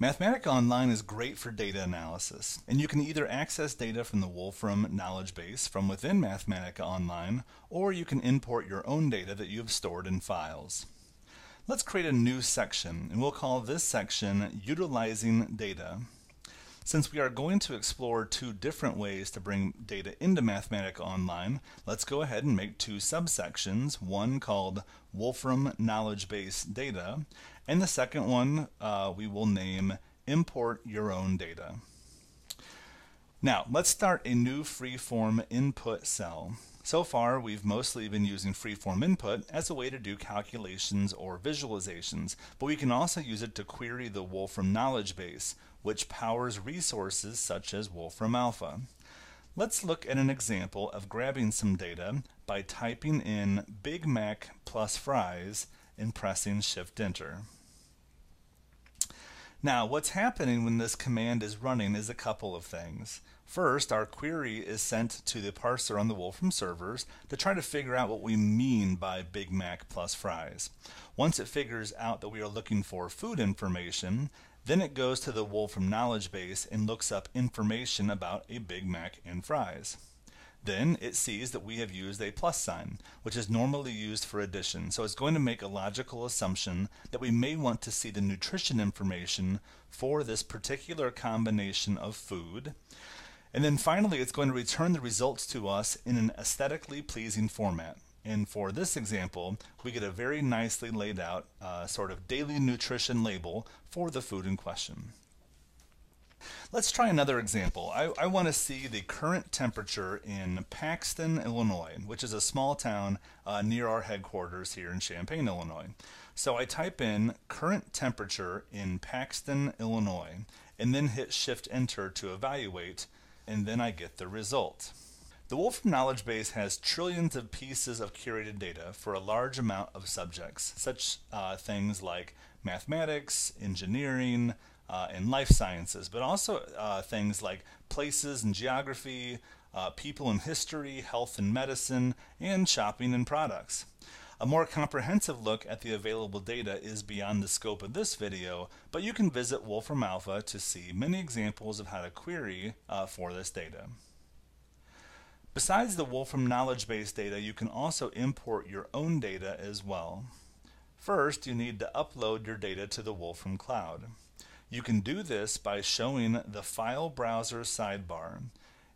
Mathematica Online is great for data analysis, and you can either access data from the Wolfram Knowledgebase from within Mathematica Online, or you can import your own data that you have stored in files. Let's create a new section, and we'll call this section Utilizing Data. Since we are going to explore two different ways to bring data into Mathematica Online, let's go ahead and make two subsections, one called Wolfram Knowledgebase Data, and the second one we will name Import Your Own Data. Now, let's start a new freeform input cell. So far, we've mostly been using freeform input as a way to do calculations or visualizations, but we can also use it to query the Wolfram Knowledge Base, which powers resources such as Wolfram Alpha. Let's look at an example of grabbing some data by typing in Big Mac plus fries and pressing Shift-Enter. Now, what's happening when this command is running is a couple of things. First, our query is sent to the parser on the Wolfram servers to try to figure out what we mean by Big Mac plus fries. Once it figures out that we are looking for food information, then it goes to the Wolfram knowledge base and looks up information about a Big Mac and fries. Then it sees that we have used a plus sign, which is normally used for addition, so it's going to make a logical assumption that we may want to see the nutrition information for this particular combination of food. And then finally, it's going to return the results to us in an aesthetically pleasing format. And for this example, we get a very nicely laid out sort of daily nutrition label for the food in question. Let's try another example. I want to see the current temperature in Paxton, Illinois, which is a small town near our headquarters here in Champaign, Illinois. So I type in current temperature in Paxton, Illinois, and then hit Shift-Enter to evaluate, and then I get the result. The Wolfram Knowledge Base has trillions of pieces of curated data for a large amount of subjects, such things like mathematics, engineering, and life sciences, but also things like places and geography, people and history, health and medicine, and shopping and products. A more comprehensive look at the available data is beyond the scope of this video, but you can visit Wolfram Alpha to see many examples of how to query for this data. Besides the Wolfram Knowledge Base data, you can also import your own data as well. First, you need to upload your data to the Wolfram Cloud. You can do this by showing the File Browser sidebar,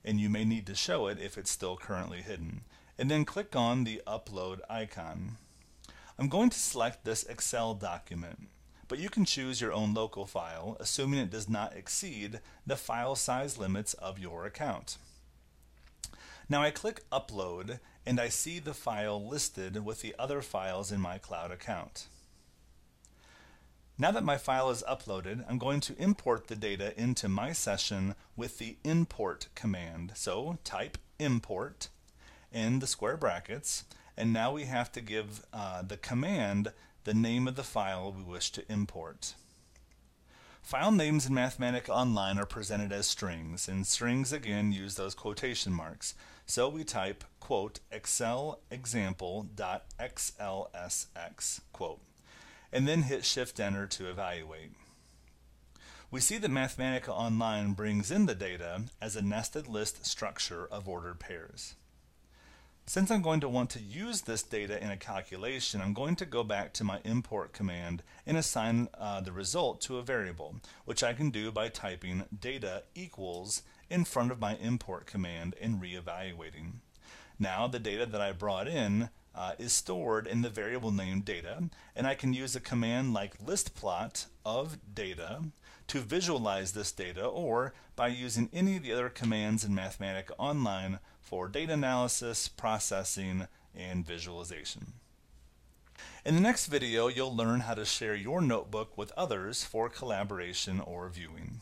and you may need to show it if it's still currently hidden, and then click on the Upload icon. I'm going to select this Excel document, but you can choose your own local file, assuming it does not exceed the file size limits of your account. Now I click Upload, and I see the file listed with the other files in my cloud account. Now that my file is uploaded, I'm going to import the data into my session with the import command. So type import in the square brackets, and now we have to give the command the name of the file we wish to import. File names in Mathematica Online are presented as strings, and strings again use those quotation marks. So we type, quote, Excel example.xlsx, quote, and then hit Shift-Enter to evaluate. We see that Mathematica Online brings in the data as a nested list structure of ordered pairs. Since I'm going to want to use this data in a calculation, I'm going to go back to my import command and assign the result to a variable, which I can do by typing data equals in front of my import command and reevaluating. Now the data that I brought in is stored in the variable named data, and I can use a command like listplot of data to visualize this data, or by using any of the other commands in Mathematica Online for data analysis, processing, and visualization. In the next video, you'll learn how to share your notebook with others for collaboration or viewing.